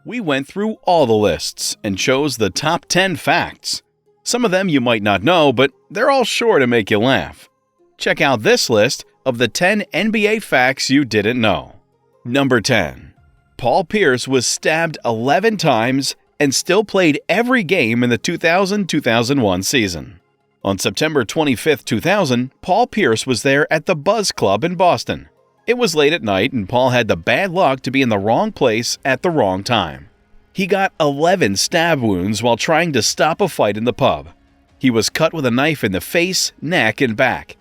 We went through all the lists and chose the top 10 facts. Some of them you might not know, but they're all sure to make you laugh. Check out this list of the 10 NBA facts you didn't know. Number 10. Paul Pierce was stabbed 11 times and still played every game in the 2000-2001 season. On September 25, 2000, Paul Pierce was there at the Buzz Club in Boston. It was late at night and Paul had the bad luck to be in the wrong place at the wrong time. He got 11 stab wounds while trying to stop a fight in the pub. He was cut with a knife in the face, neck, and back.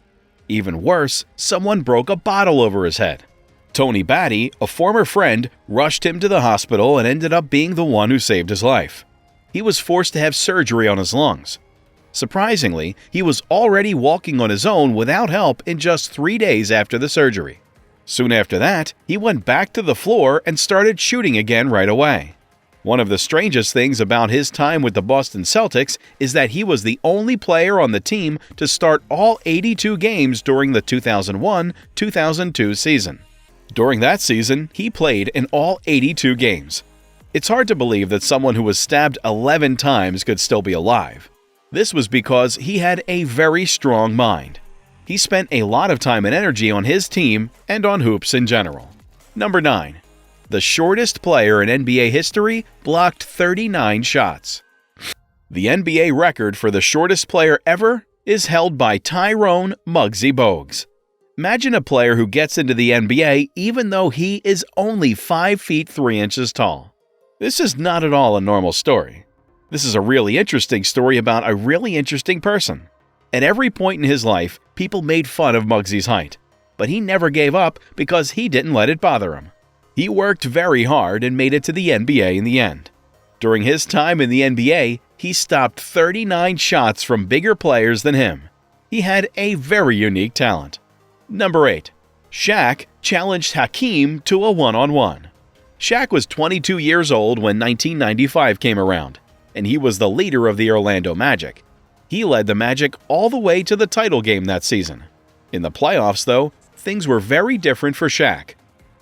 Even worse, someone broke a bottle over his head. Tony Batty, a former friend, rushed him to the hospital and ended up being the one who saved his life. He was forced to have surgery on his lungs. Surprisingly, he was already walking on his own without help in just 3 days after the surgery. Soon after that, he went back to the floor and started shooting again right away. One of the strangest things about his time with the Boston Celtics is that he was the only player on the team to start all 82 games during the 2001-2002 season. During that season, he played in all 82 games. It's hard to believe that someone who was stabbed 11 times could still be alive. This was because he had a very strong mind. He spent a lot of time and energy on his team and on hoops in general. Number 9. The shortest player in NBA history blocked 39 shots. The NBA record for the shortest player ever is held by Tyrone Mugsy Bogues. Imagine a player who gets into the NBA even though he is only 5 feet 3 inches tall. This is not at all a normal story. This is a really interesting story about a really interesting person. At every point in his life, people made fun of Mugsy's height, but he never gave up because he didn't let it bother him. He worked very hard and made it to the NBA in the end. During his time in the NBA, he stopped 39 shots from bigger players than him. He had a very unique talent. Number 8. Shaq challenged Hakeem to a one-on-one. Shaq was 22 years old when 1995 came around, and he was the leader of the Orlando Magic. He led the Magic all the way to the title game that season. In the playoffs, though, things were very different for Shaq.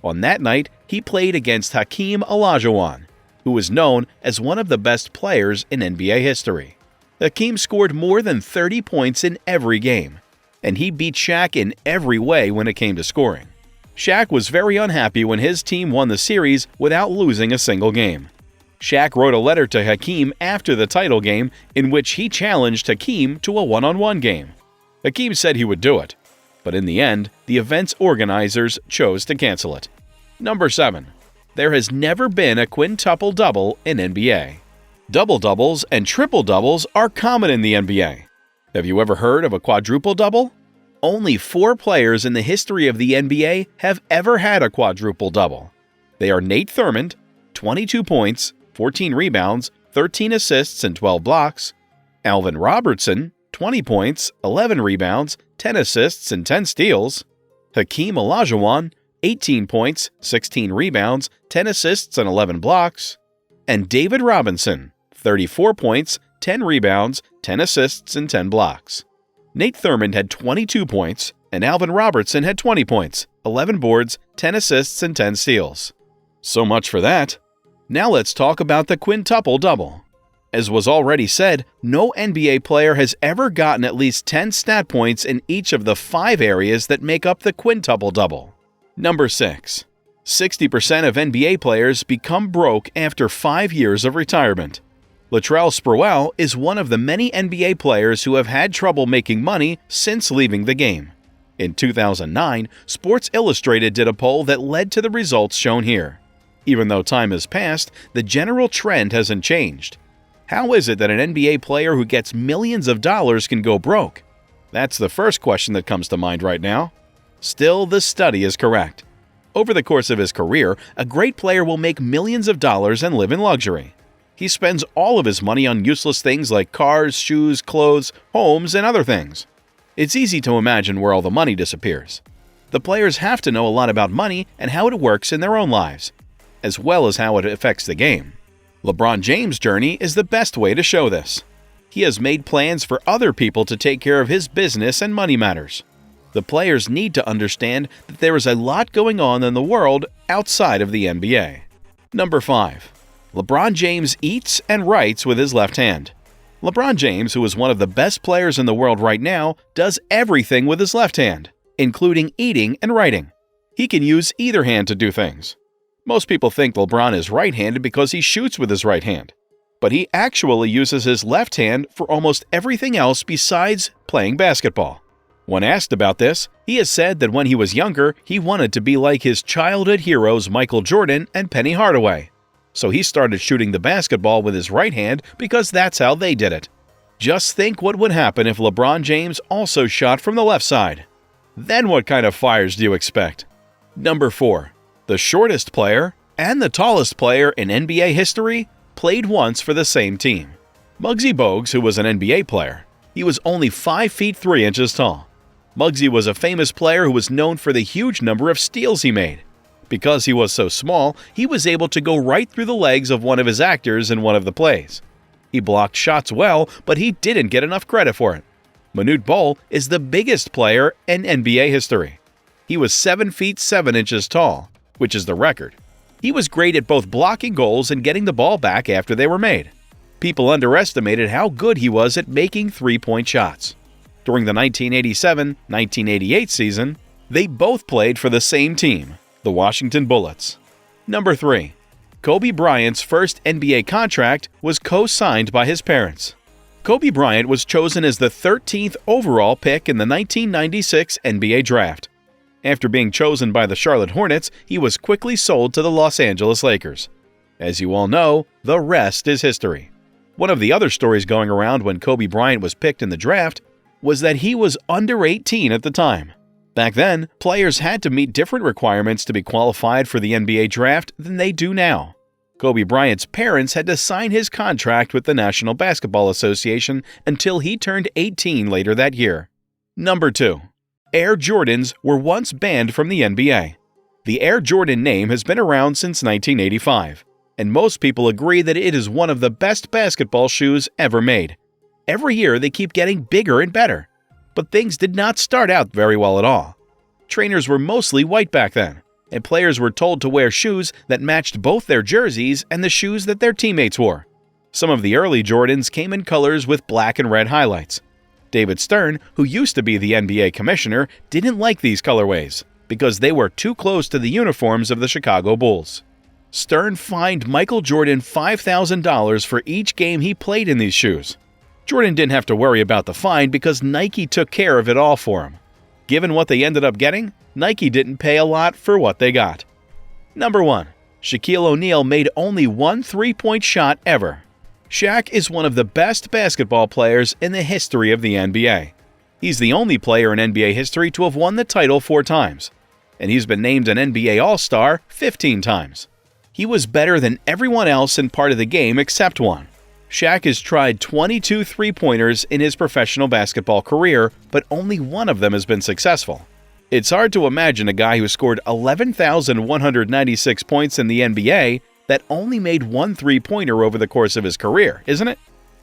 On that night, he played against Hakeem Olajuwon, who was known as one of the best players in NBA history. Hakeem scored more than 30 points in every game, and he beat Shaq in every way when it came to scoring. Shaq was very unhappy when his team won the series without losing a single game. Shaq wrote a letter to Hakeem after the title game in which he challenged Hakeem to a one-on-one game. Hakeem said he would do it, but in the end, the event's organizers chose to cancel it. Number 7. There has never been a quintuple double in NBA. Double-doubles and triple-doubles are common in the NBA. Have you ever heard of a quadruple double? Only 4 players in the history of the NBA have ever had a quadruple double. They are Nate Thurmond, 22 points, 14 rebounds, 13 assists, and 12 blocks; Alvin Robertson, 20 points, 11 rebounds, 10 assists, and 10 steals; Hakeem Olajuwon, 18 points, 16 rebounds, 10 assists, and 11 blocks; and David Robinson, 34 points, 10 rebounds, 10 assists, and 10 blocks. Nate Thurmond had 22 points, and Alvin Robertson had 20 points, 11 boards, 10 assists, and 10 steals. So much for that. Now let's talk about the quintuple double. As was already said, no NBA player has ever gotten at least 10 stat points in each of the 5 areas that make up the quintuple double. Number 6. 60% of NBA players become broke after 5 years of retirement. Latrell Sprewell is one of the many NBA players who have had trouble making money since leaving the game. In 2009, Sports Illustrated did a poll that led to the results shown here. Even though time has passed, the general trend hasn't changed. How is it that an NBA player who gets millions of dollars can go broke? That's the first question that comes to mind right now. Still, the study is correct. Over the course of his career, a great player will make millions of dollars and live in luxury. He spends all of his money on useless things like cars, shoes, clothes, homes, and other things. It's easy to imagine where all the money disappears. The players have to know a lot about money and how it works in their own lives, as well as how it affects the game. LeBron James' journey is the best way to show this. He has made plans for other people to take care of his business and money matters. The players need to understand that there is a lot going on in the world outside of the NBA. Number 5. LeBron James eats and writes with his left hand. LeBron James, who is one of the best players in the world right now, does everything with his left hand, including eating and writing. He can use either hand to do things. Most people think LeBron is right-handed because he shoots with his right hand, but he actually uses his left hand for almost everything else besides playing basketball. When asked about this, he has said that when he was younger, he wanted to be like his childhood heroes Michael Jordan and Penny Hardaway. So he started shooting the basketball with his right hand because that's how they did it. Just think what would happen if LeBron James also shot from the left side. Then what kind of fires do you expect? Number 4. The shortest player and the tallest player in NBA history played once for the same team. Mugsy Bogues, who was an NBA player. He was only 5 feet 3 inches tall. Mugsy was a famous player who was known for the huge number of steals he made. Because he was so small, he was able to go right through the legs of one of his actors in one of the plays. He blocked shots well, but he didn't get enough credit for it. Manute is the biggest player in NBA history. He was 7 feet 7 inches tall, which is the record. He was great at both blocking goals and getting the ball back after they were made. People underestimated how good he was at making three-point shots. During the 1987-1988 season, they both played for the same team, the Washington Bullets. Number 3. Kobe Bryant's first NBA contract was co-signed by his parents. Kobe Bryant was chosen as the 13th overall pick in the 1996 NBA Draft. After being chosen by the Charlotte Hornets, he was quickly sold to the Los Angeles Lakers. As you all know, the rest is history. One of the other stories going around when Kobe Bryant was picked in the draft was that he was under 18 at the time. Back then, players had to meet different requirements to be qualified for the NBA draft than they do now. Kobe Bryant's parents had to sign his contract with the National Basketball Association until he turned 18 later that year. Number 2. Air Jordans were once banned from the NBA. The Air Jordan name has been around since 1985, and most people agree that it is one of the best basketball shoes ever made. Every year they keep getting bigger and better. But things did not start out very well at all. Trainers were mostly white back then, and players were told to wear shoes that matched both their jerseys and the shoes that their teammates wore. Some of the early Jordans came in colors with black and red highlights. David Stern, who used to be the NBA commissioner, didn't like these colorways because they were too close to the uniforms of the Chicago Bulls. Stern fined Michael Jordan $5,000 for each game he played in these shoes. Jordan didn't have to worry about the fine because Nike took care of it all for him. Given what they ended up getting, Nike didn't pay a lot for what they got. Number 1. Shaquille O'Neal made only one three-point shot ever. Shaq is one of the best basketball players in the history of the NBA. He's the only player in NBA history to have won the title 4 times, and he's been named an NBA All-Star 15 times. He was better than everyone else in part of the game except one. Shaq has tried 22 three-pointers in his professional basketball career, but only one of them has been successful. It's hard to imagine a guy who scored 11,196 points in the NBA that only made one three-pointer over the course of his career, isn't it?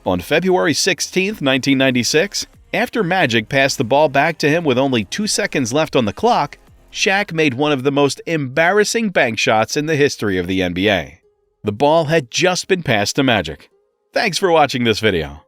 On February 16, 1996, after Magic passed the ball back to him with only 2 seconds left on the clock, Shaq made one of the most embarrassing bank shots in the history of the NBA. The ball had just been passed to Magic. Thanks for watching this video.